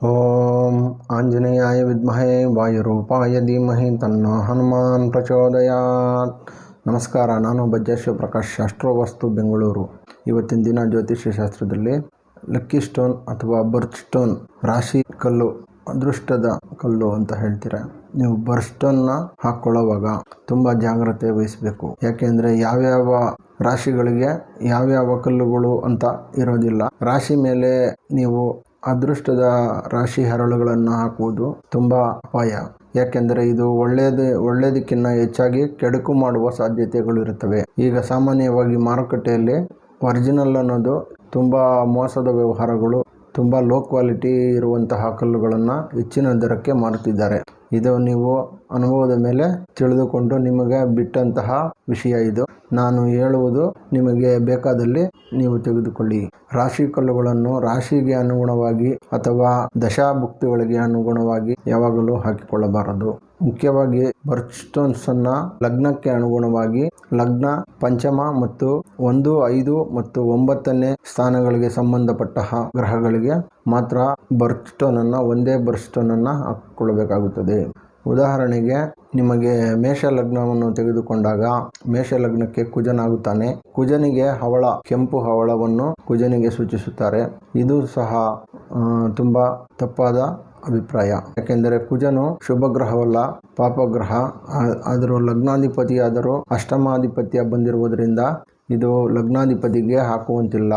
ಓಂ ಆಂಜನೇಯಾಯ ವಿದ್ಮಹೇ ವಾಯುರೂಪಾಯ ಧೀಮಹಿ ತನ್ನೋ ಹನುಮಾನ್ ಪ್ರಚೋದಯಾತ್. ನಮಸ್ಕಾರ, ನಾನು ಬಜ್ಜೇಶ್ವರ ಪ್ರಕಾಶ್, ಶಾಸ್ತ್ರವಸ್ತು, ಬೆಂಗಳೂರು. ಇವತ್ತಿನ ದಿನ ಜ್ಯೋತಿಷ್ಯ ಶಾಸ್ತ್ರದಲ್ಲಿ ಲಕ್ಕಿ ಸ್ಟೋನ್ ಅಥವಾ ಬರ್ತ್ ಸ್ಟೋನ್, ರಾಶಿ ಕಲ್ಲು, ಅದೃಷ್ಟದ ಕಲ್ಲು ಅಂತ ಹೇಳ್ತೀರ. ನೀವು ಬರ್ತ್ ಸ್ಟೋನ್ನ ಹಾಕ್ಕೊಳ್ಳೋವಾಗ ತುಂಬ ಜಾಗ್ರತೆ ವಹಿಸಬೇಕು. ಯಾಕೆಂದರೆ ಯಾವ್ಯಾವ ರಾಶಿಗಳಿಗೆ ಯಾವ್ಯಾವ ಕಲ್ಲುಗಳು ಅಂತ ಇರೋದಿಲ್ಲ. ರಾಶಿ ಮೇಲೆ ನೀವು ಅದೃಷ್ಟದ ರಾಶಿ ಹರಳುಗಳನ್ನು ಹಾಕುವುದು ತುಂಬ ಅಪಾಯ. ಯಾಕೆಂದರೆ ಇದು ಒಳ್ಳೆಯದಕ್ಕಿಂತ ಹೆಚ್ಚಾಗಿ ಕೆಡುಕು ಮಾಡುವ ಸಾಧ್ಯತೆಗಳು ಇರುತ್ತವೆ. ಈಗ ಸಾಮಾನ್ಯವಾಗಿ ಮಾರುಕಟ್ಟೆಯಲ್ಲಿ ಒರಿಜಿನಲ್ ಅನ್ನೋದು ತುಂಬ ಮೋಸದ ವ್ಯವಹಾರಗಳು, ತುಂಬ ಲೋ ಕ್ವಾಲಿಟಿ ಇರುವಂತಹ ಕಲ್ಲುಗಳನ್ನು ಹೆಚ್ಚಿನ ದರಕ್ಕೆ ಮಾರುತ್ತಿದ್ದಾರೆ. ಇದು ನೀವು ಅನುಭವದ ಮೇಲೆ ತಿಳಿದುಕೊಂಡು ನಿಮಗೆ ಬಿಟ್ಟಂತಹ ವಿಷಯ. ಇದು ನಾನು ಹೇಳುವುದು ನಿಮಗೆ ಬೇಕಾದಲ್ಲಿ ನೀವು ತೆಗೆದುಕೊಳ್ಳಿ. ರಾಶಿ ಕಲ್ಲುಗಳನ್ನು ರಾಶಿಗೆ ಅನುಗುಣವಾಗಿ ಅಥವಾ ದಶಾಭುಕ್ತಿಗಳಿಗೆ ಅನುಗುಣವಾಗಿ ಯಾವಾಗಲೂ ಹಾಕಿಕೊಳ್ಳಬಾರದು. ಮುಖ್ಯವಾಗಿ ಬರ್ತ್ ಸ್ಟೋನ್ಸ್ ಅನ್ನ ಲಗ್ನಕ್ಕೆ ಅನುಗುಣವಾಗಿ, ಲಗ್ನ, ಪಂಚಮ ಮತ್ತು 1, 5 ಮತ್ತು 9ನೇ ಸ್ಥಾನಗಳಿಗೆ ಸಂಬಂಧಪಟ್ಟ ಗ್ರಹಗಳಿಗೆ ಮಾತ್ರ ಬರ್ತ್ ಸ್ಟೋನ್ ಅನ್ನ, ಒಂದೇ ಬರ್ತ್ ಸ್ಟೋನ್ ಅನ್ನ ಹಾಕಿಕೊಳ್ಳಬೇಕಾಗುತ್ತದೆ. ಉದಾಹರಣೆಗೆ, ನಿಮಗೆ ಮೇಷ ಲಗ್ನವನ್ನು ತೆಗೆದುಕೊಂಡಾಗ ಮೇಷ ಲಗ್ನಕ್ಕೆ ಕುಜನಾಗುತ್ತಾನೆ. ಕುಜನಿಗೆ ಹವಳ, ಕೆಂಪು ಹವಳವನ್ನು ಕುಜನಿಗೆ ಸೂಚಿಸುತ್ತಾರೆ. ಇದು ಸಹ ತುಂಬ ತಪ್ಪಾದ ಅಭಿಪ್ರಾಯ. ಯಾಕೆಂದರೆ ಕುಜನು ಶುಭ ಗ್ರಹವಲ್ಲ, ಪಾಪಗ್ರಹ. ಆದರೂ ಲಗ್ನಾಧಿಪತಿ ಆದರೂ ಅಷ್ಟಮಾಧಿಪತ್ಯ ಬಂದಿರುವುದರಿಂದ ಇದು ಲಗ್ನಾಧಿಪತಿಗೆ ಹಾಕುವಂತಿಲ್ಲ.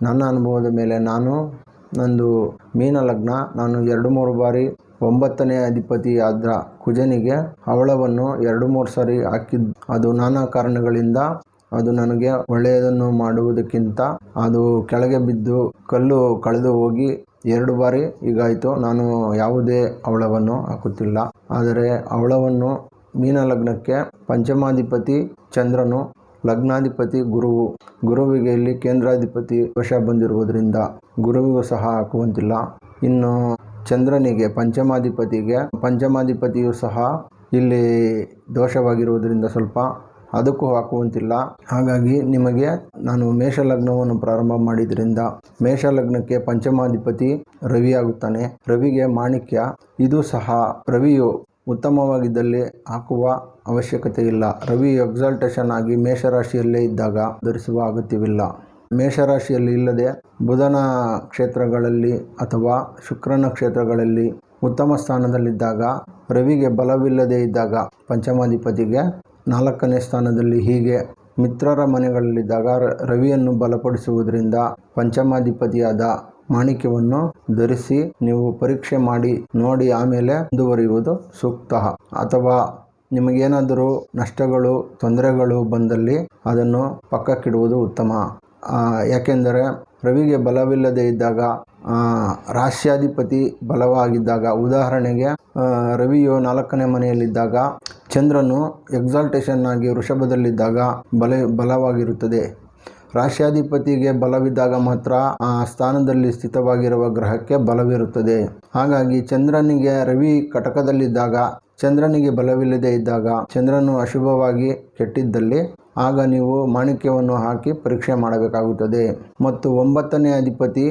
ನನ್ನ ಅನುಭವದ ಮೇಲೆ, ನಂದು ಮೀನ ಲಗ್ನ, ನಾನು 2-3 ಬಾರಿ 9ನೇ ಅಧಿಪತಿ ಆದ ಕುಜನಿಗೆ ಹವಳವನ್ನು 2-3 ಸಾರಿ ಹಾಕಿದ್ದು. ಅದು ನಾನಾ ಕಾರಣಗಳಿಂದ ಅದು ನನಗೆ ಒಳ್ಳೆಯದನ್ನು ಮಾಡುವುದಕ್ಕಿಂತ ಅದು ಕೆಳಗೆ ಬಿದ್ದು ಕಲ್ಲು ಕಳೆದು ಹೋಗಿ 2 ಬಾರಿ ಹೀಗಾಯಿತು. ನಾನು ಯಾವುದೇ ಹವಳವನ್ನು ಹಾಕುತ್ತಿಲ್ಲ. ಆದರೆ ಹವಳವನ್ನು ಮೀನ ಲಗ್ನಕ್ಕೆ ಪಂಚಮಾಧಿಪತಿ ಚಂದ್ರನು, ಲಗ್ನಾಧಿಪತಿ ಗುರುವಿಗೆ ಇಲ್ಲಿ ಕೇಂದ್ರಾಧಿಪತಿ ವಶ ಬಂದಿರುವುದರಿಂದ ಗುರುವಿಗೂ ಸಹ ಹಾಕುವಂತಿಲ್ಲ. ಇನ್ನು ಚಂದ್ರನಿಗೆ ಪಂಚಮಾಧಿಪತಿಯು ಸಹ ಇಲ್ಲಿ ದೋಷವಾಗಿರುವುದರಿಂದ ಸ್ವಲ್ಪ ಅದಕ್ಕೂ ಹಾಕುವಂತಿಲ್ಲ. ಹಾಗಾಗಿ ನಿಮಗೆ ನಾನು ಮೇಷ ಲಗ್ನವನ್ನು ಪ್ರಾರಂಭ ಮಾಡಿದ್ರಿಂದ ಮೇಷ ಲಗ್ನಕ್ಕೆ ಪಂಚಮಾಧಿಪತಿ ರವಿ ಆಗುತ್ತಾನೆ. ರವಿಗೆ ಮಾಣಿಕ್ಯ. ಇದು ಸಹ ರವಿಯು ಉತ್ತಮವಾಗಿದ್ದಲ್ಲಿ ಹಾಕುವ ಅವಶ್ಯಕತೆ ಇಲ್ಲ. ರವಿ ಎಕ್ಸಾಲ್ಟೇಷನ್ ಆಗಿ ಮೇಷರಾಶಿಯಲ್ಲೇ ಇದ್ದಾಗ ಧರಿಸುವ ಅಗತ್ಯವಿಲ್ಲ. ಮೇಷರಾಶಿಯಲ್ಲಿ ಇಲ್ಲದೆ ಬುಧನ ಕ್ಷೇತ್ರಗಳಲ್ಲಿ ಅಥವಾ ಶುಕ್ರನ ಕ್ಷೇತ್ರಗಳಲ್ಲಿ ಉತ್ತಮ ಸ್ಥಾನದಲ್ಲಿದ್ದಾಗ, ರವಿಗೆ ಬಲವಿಲ್ಲದೆ ಇದ್ದಾಗ ಪಂಚಮಾಧಿಪತಿಗೆ 4ನೇ ಸ್ಥಾನದಲ್ಲಿ, ಹೀಗೆ ಮಿತ್ರರ ಮನೆಗಳಲ್ಲಿದ್ದಾಗ ರವಿಯನ್ನು ಬಲಪಡಿಸುವುದರಿಂದ ಪಂಚಮಾಧಿಪತಿಯಾದ ಮಾಣಿಕ್ಯವನ್ನು ಧರಿಸಿ ನೀವು ಪರೀಕ್ಷೆ ಮಾಡಿ ನೋಡಿ ಆಮೇಲೆ ಮುಂದುವರಿಯುವುದು ಸೂಕ್ತ. ಅಥವಾ ನಿಮಗೇನಾದರೂ ನಷ್ಟಗಳು, ತೊಂದರೆಗಳು ಬಂದಲ್ಲಿ ಅದನ್ನು ಪಕ್ಕಕ್ಕಿಡುವುದು ಉತ್ತಮ. ಯಾಕೆಂದರೆ ರವಿಗೆ ಬಲವಿಲ್ಲದೆ ಇದ್ದಾಗ, ರಾಶ್ಯಾಧಿಪತಿ ಬಲವಾಗಿದ್ದಾಗ, ಉದಾಹರಣೆಗೆ ರವಿಯು 4ನೇ ಮನೆಯಲ್ಲಿದ್ದಾಗ ಚಂದ್ರನು ಎಕ್ಸಾಲ್ಟೇಷನ್ ಆಗಿ ವೃಷಭದಲ್ಲಿದ್ದಾಗ ಬಲವಾಗಿರುತ್ತದೆ. ರಾಶ್ಯಾಧಿಪತಿಗೆ ಬಲವಿದ್ದಾಗ ಮಾತ್ರ ಆ ಸ್ಥಾನದಲ್ಲಿ ಸ್ಥಿತವಾಗಿರುವ ಗ್ರಹಕ್ಕೆ ಬಲವಿರುತ್ತದೆ. ಹಾಗಾಗಿ ಚಂದ್ರನಿಗೆ ರವಿ ಕಟಕದಲ್ಲಿದ್ದಾಗ, ಚಂದ್ರನಿಗೆ ಬಲವಿಲ್ಲದೆ ಇದ್ದಾಗ, ಚಂದ್ರನು ಅಶುಭವಾಗಿ ಕೆಟ್ಟಿದ್ದಲ್ಲಿ ಆಗ ನೀವು ಮಾಣಿಕ್ಯವನ್ನು ಹಾಕಿ ಪರೀಕ್ಷೆ ಮಾಡಬೇಕಾಗುತ್ತದೆ. ಮತ್ತು 9ನೇ ಅಧಿಪತಿ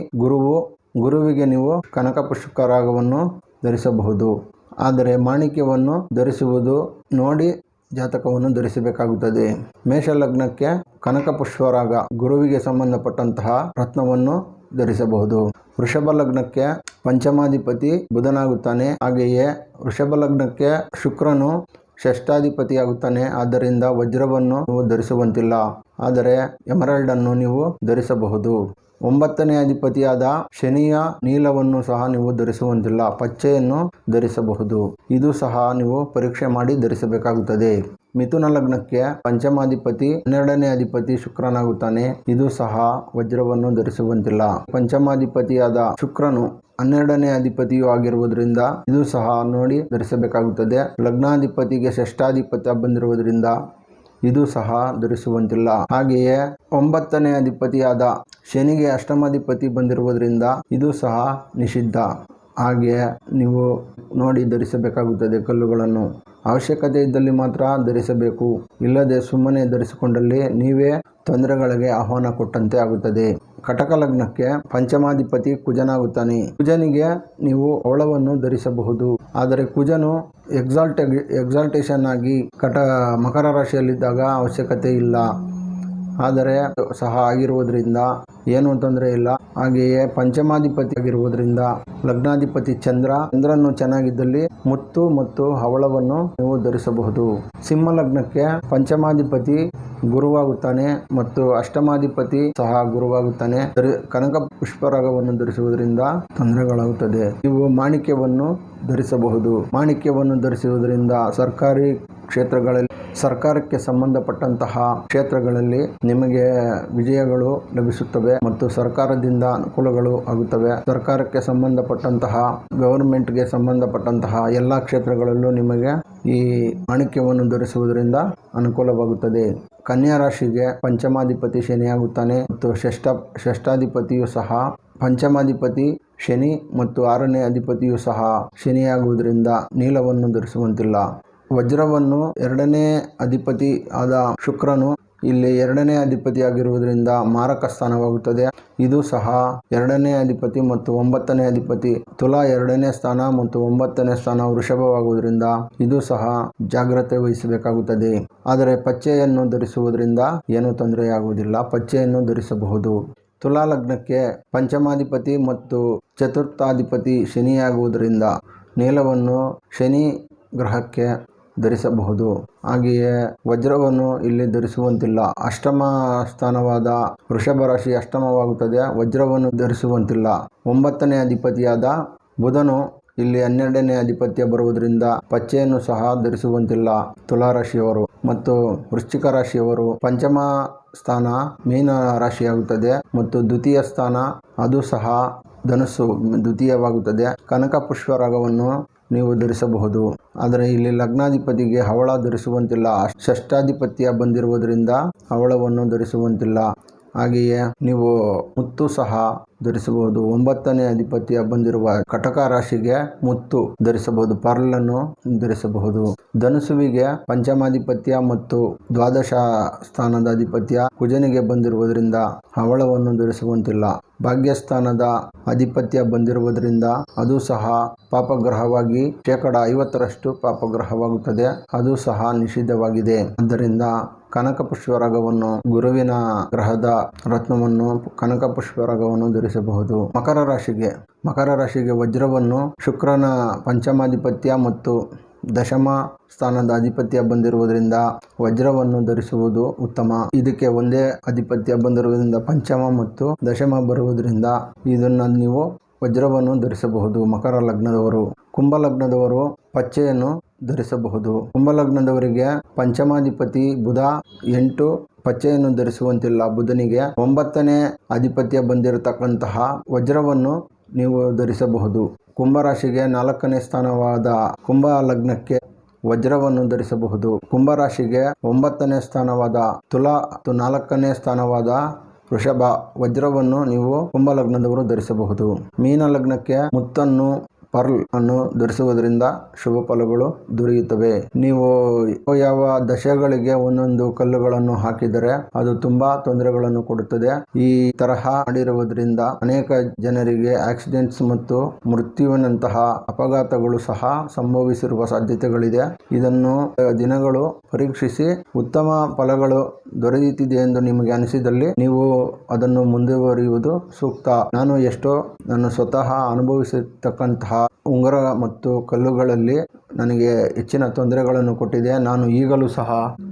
ಗುರುವಿಗೆ ನೀವು ಕನಕ ಪುಷ್ಕರಾಗವನ್ನು ಧರಿಸಬಹುದು. ಆದರೆ ಮಾಣಿಕ್ಯವನ್ನು ಧರಿಸುವುದು ನೋಡಿ ಜಾತಕವನ್ನು ಧರಿಸಬೇಕಾಗುತ್ತದೆ. ಮೇಷ ಲಗ್ನಕ್ಕೆ ಕನಕ ಪುಷ್ಪರಾಗ, ಗುರುವಿಗೆ ಸಂಬಂಧಪಟ್ಟಂತಹ ರತ್ನವನ್ನು ಧರಿಸಬಹುದು. ವೃಷಭ ಲಗ್ನಕ್ಕೆ ಪಂಚಮಾಧಿಪತಿ ಬುಧನಾಗುತ್ತಾನೆ. ಹಾಗೆಯೇ ವೃಷಭ ಲಗ್ನಕ್ಕೆ ಶುಕ್ರನು ಷಷ್ಠಾಧಿಪತಿಯಾಗುತ್ತಾನೆ. ಆದ್ದರಿಂದ ವಜ್ರವನ್ನು ನೀವು ಧರಿಸುವಂತಿಲ್ಲ. ಆದರೆ ಎಮರಾಲ್ಡ್ ಅನ್ನು ನೀವು ಧರಿಸಬಹುದು. 9ನೇ ಅಧಿಪತಿಯಾದ ಶನಿಯ ನೀಲವನ್ನು ಸಹ ನೀವು ಧರಿಸುವಂತಿಲ್ಲ. ಪಚ್ಚೆಯನ್ನು ಧರಿಸಬಹುದು. ಇದು ಸಹ ನೀವು ಪರೀಕ್ಷೆ ಮಾಡಿ ಧರಿಸಬೇಕಾಗುತ್ತದೆ. ಮಿಥುನ ಲಗ್ನಕ್ಕೆ ಪಂಚಮಾಧಿಪತಿ 12ನೇ ಅಧಿಪತಿ ಶುಕ್ರನಾಗುತ್ತಾನೆ. ಇದು ಸಹ ವಜ್ರವನ್ನು ಧರಿಸುವಂತಿಲ್ಲ. ಪಂಚಮಾಧಿಪತಿಯಾದ ಶುಕ್ರನು 12ನೇ ಅಧಿಪತಿಯೂ ಆಗಿರುವುದರಿಂದ ಇದು ಸಹ ನೋಡಿ ಧರಿಸಬೇಕಾಗುತ್ತದೆ. ಲಗ್ನಾಧಿಪತಿಗೆ ಷಷ್ಠಾಧಿಪತ್ಯ ಬಂದಿರುವುದರಿಂದ ಇದು ಸಹ ಧರಿಸುವಂತಿಲ್ಲ. ಹಾಗೆಯೇ 9ನೇ ಅಧಿಪತಿಯಾದ ಶನಿಗೆ ಅಷ್ಟಮಾಧಿಪತಿ ಬಂದಿರುವುದರಿಂದ ಇದು ಸಹ ನಿಷಿದ್ಧ. ಹಾಗೆ ನೀವು ನೋಡಿ ಧರಿಸಬೇಕಾಗುತ್ತದೆ ಕಲ್ಲುಗಳನ್ನು. ಅವಶ್ಯಕತೆ ಇದ್ದಲ್ಲಿ ಮಾತ್ರ ಧರಿಸಬೇಕು. ಇಲ್ಲದೆ ಸುಮ್ಮನೆ ಧರಿಸಿಕೊಂಡಲ್ಲಿ ನೀವೇ ತೊಂದರೆಗಳಿಗೆ ಆಹ್ವಾನ ಕೊಟ್ಟಂತೆ ಆಗುತ್ತದೆ. ಕಟಕ ಲಗ್ನಕ್ಕೆ ಪಂಚಮಾಧಿಪತಿ ಕುಜನಾಗುತ್ತಾನೆ. ಕುಜನಿಗೆ ನೀವು ಹವಳವನ್ನು ಧರಿಸಬಹುದು. ಆದರೆ ಕುಜನು ಎಕ್ಸಾಲ್ಟೇಷನ್ ಆಗಿ ಮಕರ ರಾಶಿಯಲ್ಲಿದ್ದಾಗ ಅವಶ್ಯಕತೆ ಇಲ್ಲ. ಆದರೆ ಸಹ ಆಗಿರುವುದರಿಂದ ಏನೂ ತೊಂದರೆ ಇಲ್ಲ. ಹಾಗೆಯೇ ಪಂಚಮಾಧಿಪತಿ ಆಗಿರುವುದರಿಂದ ಲಗ್ನಾಧಿಪತಿ ಚಂದ್ರನು ಚೆನ್ನಾಗಿದ್ದಲ್ಲಿ ಮುತ್ತು ಮತ್ತು ಹವಳವನ್ನು ನೀವು ಧರಿಸಬಹುದು. ಸಿಂಹ ಲಗ್ನಕ್ಕೆ ಪಂಚಮಾಧಿಪತಿ ಗುರುವಾಗುತ್ತಾನೆ ಮತ್ತು ಅಷ್ಟಮಾಧಿಪತಿ ಸಹ ಗುರುವಾಗುತ್ತಾನೆ. ಕನಕ ಪುಷ್ಪರಾಗವನ್ನು ಧರಿಸುವುದರಿಂದ ತೊಂದರೆಗಳಾಗುತ್ತದೆ. ನೀವು ಮಾಣಿಕ್ಯವನ್ನು ಧರಿಸಬಹುದು. ಮಾಣಿಕ್ಯವನ್ನು ಧರಿಸುವುದರಿಂದ ಸರ್ಕಾರಕ್ಕೆ ಸಂಬಂಧಪಟ್ಟಂತಹ ಕ್ಷೇತ್ರಗಳಲ್ಲಿ ನಿಮಗೆ ವಿಜಯಗಳು ಲಭಿಸುತ್ತವೆ ಮತ್ತು ಸರ್ಕಾರದಿಂದ ಅನುಕೂಲಗಳು ಆಗುತ್ತವೆ. ಸರ್ಕಾರಕ್ಕೆ ಸಂಬಂಧಪಟ್ಟಂತಹ ಗವರ್ಮೆಂಟ್ಗೆ ಸಂಬಂಧಪಟ್ಟಂತಹ ಎಲ್ಲ ಕ್ಷೇತ್ರಗಳಲ್ಲೂ ನಿಮಗೆ ಈ ಮಾಣಿಕ್ಯವನ್ನು ಧರಿಸುವುದರಿಂದ ಅನುಕೂಲವಾಗುತ್ತದೆ. ಕನ್ಯಾ ರಾಶಿಗೆ ಪಂಚಮಾಧಿಪತಿ ಶನಿಯಾಗುತ್ತಾನೆ ಮತ್ತು ಷಷ್ಠಾಧಿಪತಿಯು ಸಹ ಪಂಚಮಾಧಿಪತಿ ಶನಿ ಮತ್ತು 6ನೇ ಅಧಿಪತಿಯು ಸಹ ಶನಿಯಾಗುವುದರಿಂದ ನೀಲವನ್ನು ಧರಿಸುವಂತಿಲ್ಲ. ವಜ್ರವನ್ನು 2ನೇ ಅಧಿಪತಿ ಆದ ಶುಕ್ರನು ಇಲ್ಲಿ 2ನೇ ಅಧಿಪತಿಯಾಗಿರುವುದರಿಂದ ಮಾರಕ ಸ್ಥಾನವಾಗುತ್ತದೆ. ಇದು ಸಹ 2ನೇ ಅಧಿಪತಿ ಮತ್ತು 9ನೇ ಅಧಿಪತಿ. ತುಲಾ 2ನೇ ಸ್ಥಾನ ಮತ್ತು 9ನೇ ಸ್ಥಾನ ವೃಷಭವಾಗುವುದರಿಂದ ಇದು ಸಹ ಜಾಗ್ರತೆ ವಹಿಸಬೇಕಾಗುತ್ತದೆ. ಆದರೆ ಪಚ್ಚೆಯನ್ನು ಧರಿಸುವುದರಿಂದ ಏನೂ ತೊಂದರೆಯಾಗುವುದಿಲ್ಲ. ಪಚ್ಚೆಯನ್ನು ಧರಿಸಬಹುದು. ತುಲಾ ಲಗ್ನಕ್ಕೆ ಪಂಚಮಾಧಿಪತಿ ಮತ್ತು ಚತುರ್ಥಾಧಿಪತಿ ಶನಿಯಾಗುವುದರಿಂದ ನೀಲವನ್ನು ಶನಿ ಗ್ರಹಕ್ಕೆ ಧರಿಸಬಹುದು. ಹಾಗೆಯೇ ವಜ್ರವನ್ನು ಇಲ್ಲಿ ಧರಿಸುವಂತಿಲ್ಲ. ಅಷ್ಟಮ ಸ್ಥಾನವಾದ ವೃಷಭ ರಾಶಿ ಅಷ್ಟಮವಾಗುತ್ತದೆ. ವಜ್ರವನ್ನು ಧರಿಸುವಂತಿಲ್ಲ. 9ನೇ ಅಧಿಪತಿಯಾದ ಬುಧನು ಇಲ್ಲಿ 12ನೇ ಅಧಿಪತ್ಯ ಬರುವುದರಿಂದ ಪಚ್ಚೆಯನ್ನು ಸಹ ಧರಿಸುವಂತಿಲ್ಲ. ತುಲಾ ರಾಶಿಯವರು ಮತ್ತು ವೃಶ್ಚಿಕ ರಾಶಿಯವರು ಪಂಚಮ ಸ್ಥಾನ ಮೀನ ರಾಶಿಯಾಗುತ್ತದೆ ಮತ್ತು ದ್ವಿತೀಯ ಸ್ಥಾನ ಅದು ಸಹ ಧನುಸ್ಸು ದ್ವಿತೀಯವಾಗುತ್ತದೆ. ಕನಕ ಪುಷ್ಪರಾಗವನ್ನು ನೀವು ಧರಿಸಬಹುದು. ಆದರೆ ಇಲ್ಲಿ ಲಗ್ನಾಧಿಪತಿಗೆ ಹವಳ ಧರಿಸುವಂತಿಲ್ಲ. ಷಷ್ಠಾಧಿಪತ್ಯ ಬಂದಿರುವುದರಿಂದ ಹವಳವನ್ನು ಧರಿಸುವಂತಿಲ್ಲ. ಹಾಗೆಯೇ ನೀವು ಮುತ್ತು ಸಹ ಧರಿಸಬಹುದು. 9ನೇ ಅಧಿಪತ್ಯ ಬಂದಿರುವ ಕಟಕ ರಾಶಿಗೆ ಮುತ್ತು ಧರಿಸಬಹುದು. ಪರ್ಲನ್ನು ಧರಿಸಬಹುದು. ಧನುಸುವಿಗೆ ಪಂಚಮಾಧಿಪತ್ಯ ಮತ್ತು ದ್ವಾದಶ ಸ್ಥಾನದ ಅಧಿಪತ್ಯ ಕುಜನಿಗೆ ಬಂದಿರುವುದರಿಂದ ಹವಳವನ್ನು ಧರಿಸುವಂತಿಲ್ಲ. ಭಾಗ್ಯಸ್ಥಾನದ ಅಧಿಪತ್ಯ ಬಂದಿರುವುದರಿಂದ ಅದು ಸಹ ಪಾಪಗ್ರಹವಾಗಿ 50% ಪಾಪಗ್ರಹವಾಗುತ್ತದೆ. ಅದು ಸಹ ನಿಷಿದ್ಧವಾಗಿದೆ. ಆದ್ದರಿಂದ ಕನಕ ಪುಷ್ಪರಾಗವನ್ನು ಗುರುವಿನ ಗ್ರಹದ ರತ್ನವನ್ನು ಕನಕ ಪುಷ್ಪರಾಗವನ್ನು ಧರಿಸಬಹುದು. ಮಕರ ರಾಶಿಗೆ ವಜ್ರವನ್ನು ಶುಕ್ರನ ಪಂಚಮಾಧಿಪತ್ಯ ಮತ್ತು ದಶಮ ಸ್ಥಾನದ ಅಧಿಪತ್ಯ ಬಂದಿರುವುದರಿಂದ ವಜ್ರವನ್ನು ಧರಿಸುವುದು ಉತ್ತಮ. ಇದಕ್ಕೆ ಒಂದೇ ಅಧಿಪತ್ಯ ಬಂದಿರುವುದರಿಂದ ಪಂಚಮ ಮತ್ತು ದಶಮ ಬರುವುದರಿಂದ ಇದನ್ನು ನೀವು ವಜ್ರವನ್ನು ಧರಿಸಬಹುದು. ಮಕರ ಲಗ್ನದವರು. ಕುಂಭ ಲಗ್ನದವರು ಪಚ್ಚೆಯನ್ನು ಧರಿಸಬಹುದು. ಕುಂಭ ಲಗ್ನದವರಿಗೆ ಪಂಚಮಾಧಿಪತಿ ಬುಧ 8 ಪಚ್ಚೆಯನ್ನು ಧರಿಸುವಂತಿಲ್ಲ. ಬುಧನಿಗೆ 9ನೇ ಅಧಿಪತ್ಯ ಬಂದಿರತಕ್ಕಂತಹ ವಜ್ರವನ್ನು ನೀವು ಧರಿಸಬಹುದು. ಕುಂಭರಾಶಿಗೆ 4ನೇ ಸ್ಥಾನವಾದ ಕುಂಭ ಲಗ್ನಕ್ಕೆ ವಜ್ರವನ್ನು ಧರಿಸಬಹುದು. ಕುಂಭರಾಶಿಗೆ 9ನೇ ಸ್ಥಾನವಾದ ತುಲಾ ಮತ್ತು 4ನೇ ಸ್ಥಾನವಾದ ವೃಷಭ ವಜ್ರವನ್ನು ನೀವು ಕುಂಭ ಲಗ್ನದವರು ಧರಿಸಬಹುದು. ಮೀನ ಲಗ್ನಕ್ಕೆ ಮುತ್ತನ್ನು ಪರ್ಲ್ ಅನ್ನು ಧರಿಸುವುದರಿಂದ ಶುಭ ಫಲಗಳು ದೊರೆಯುತ್ತವೆ. ನೀವು ಯಾವ ದಶೆಗಳಿಗೆ ಒಂದೊಂದು ಕಲ್ಲುಗಳನ್ನು ಹಾಕಿದರೆ ಅದು ತುಂಬಾ ತೊಂದರೆಗಳನ್ನು ಕೊಡುತ್ತದೆ. ಈ ತರಹ ಮಾಡಿರುವುದರಿಂದ ಅನೇಕ ಜನರಿಗೆ ಆಕ್ಸಿಡೆಂಟ್ಸ್ ಮತ್ತು ಮೃತ್ಯುವಿನಂತಹ ಅಪಘಾತಗಳು ಸಹ ಸಂಭವಿಸಿರುವ ಸಾಧ್ಯತೆಗಳಿದೆ. ಇದನ್ನು ದಿನಗಳು ಪರೀಕ್ಷಿಸಿ ಉತ್ತಮ ಫಲಗಳು ದೊರೆಯುತ್ತಿದೆ ಎಂದು ನಿಮಗೆ ಅನಿಸಿದಲ್ಲಿ ನೀವು ಅದನ್ನು ಮುಂದುವರಿಯುವುದು ಸೂಕ್ತ. ನಾನು ಸ್ವತಃ ಅನುಭವಿಸತಕ್ಕಂತಹ ಉಂಗುರ ಮತ್ತು ಕಲ್ಲುಗಳಲ್ಲಿ ನನಗೆ ಹೆಚ್ಚಿನ ತೊಂದರೆಗಳನ್ನು ಕೊಟ್ಟಿದೆ. ನಾನು ಈಗಲೂ ಸಹ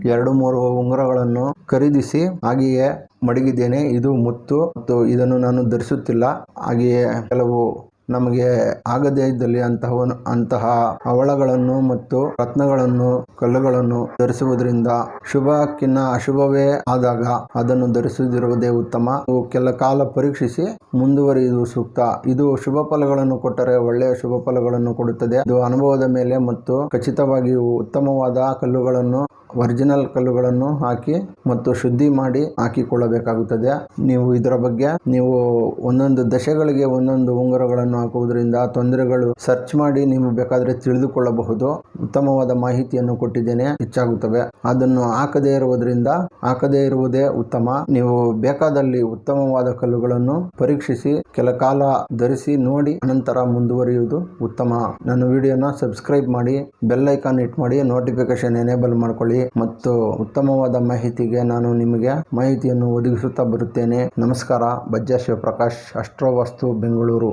2-3 ಉಂಗುರಗಳನ್ನು ಖರೀದಿಸಿ ಹಾಗೆಯೇ ಮಡಗಿದ್ದೇನೆ. ಇದು ಮುತ್ತು ಮತ್ತು ಇದನ್ನು ನಾನು ಧರಿಸುತ್ತಿಲ್ಲ. ಹಾಗೆಯೇ ಕೆಲವು ನಮಗೆ ಆಗದೇ ಇದ್ದಲ್ಲಿ ಅಂತಹ ಹವಳಗಳನ್ನು ಮತ್ತು ರತ್ನಗಳನ್ನು ಕಲ್ಲುಗಳನ್ನು ಧರಿಸುವುದರಿಂದ ಶುಭಕ್ಕಿಂತ ಅಶುಭವೇ ಆದಾಗ ಅದನ್ನು ಧರಿಸದಿರುವುದೇ ಉತ್ತಮ. ಕೆಲ ಕಾಲ ಪರೀಕ್ಷಿಸಿ ಮುಂದುವರಿಯುವುದು ಸೂಕ್ತ. ಇದು ಶುಭ ಫಲಗಳನ್ನು ಕೊಟ್ಟರೆ ಒಳ್ಳೆಯ ಶುಭ ಫಲಗಳನ್ನು ಕೊಡುತ್ತದೆ. ಇದು ಅನುಭವದ ಮೇಲೆ ಮತ್ತು ಖಚಿತವಾಗಿಯೂ ಉತ್ತಮವಾದ ಕಲ್ಲುಗಳನ್ನು ಒರಿಜಿನಲ್ ಕಲ್ಲುಗಳನ್ನು ಹಾಕಿ ಮತ್ತು ಶುದ್ಧಿ ಮಾಡಿ ಹಾಕಿಕೊಳ್ಳಬೇಕಾಗುತ್ತದೆ. ನೀವು ಇದರ ಬಗ್ಗೆ ನೀವು ಒಂದೊಂದು ದಶೆಗಳಿಗೆ ಒಂದೊಂದು ಉಂಗುರಗಳನ್ನು ಹಾಕುವುದರಿಂದ ತೊಂದರೆಗಳು ಸರ್ಚ್ ಮಾಡಿ ನೀವು ಬೇಕಾದರೆ ತಿಳಿದುಕೊಳ್ಳಬಹುದು. ಉತ್ತಮವಾದ ಮಾಹಿತಿಯನ್ನು ಕೊಟ್ಟಿದ್ದೇನೆ, ಹೆಚ್ಚಾಗುತ್ತವೆ. ಅದನ್ನು ಹಾಕದೇ ಇರುವುದೇ ಉತ್ತಮ. ನೀವು ಬೇಕಾದಲ್ಲಿ ಉತ್ತಮವಾದ ಕಲ್ಲುಗಳನ್ನು ಪರೀಕ್ಷಿಸಿ ಕೆಲ ಕಾಲ ಧರಿಸಿ ನೋಡಿ ಅನಂತರ ಮುಂದುವರಿಯುವುದು ಉತ್ತಮ. ನನ್ನ ವಿಡಿಯೋನ ಸಬ್ಸ್ಕ್ರೈಬ್ ಮಾಡಿ, ಬೆಲ್ ಐಕಾನ್ ಹಿಟ್ ಮಾಡಿ, ನೋಟಿಫಿಕೇಶನ್ ಎನೇಬಲ್ ಮಾಡ್ಕೊಳ್ಳಿ ಮತ್ತು ಉತ್ತಮವಾದ ಮಾಹಿತಿಗೆ ನಾನು ನಿಮಗೆ ಮಾಹಿತಿಯನ್ನು ಒದಗಿಸುತ್ತಾ ಬರುತ್ತೇನೆ. ನಮಸ್ಕಾರ. ಬಜ್ಜಾ ಶಿವಪ್ರಕಾಶ್, ಅಸ್ಟ್ರೋ ವಾಸ್ತು, ಬೆಂಗಳೂರು.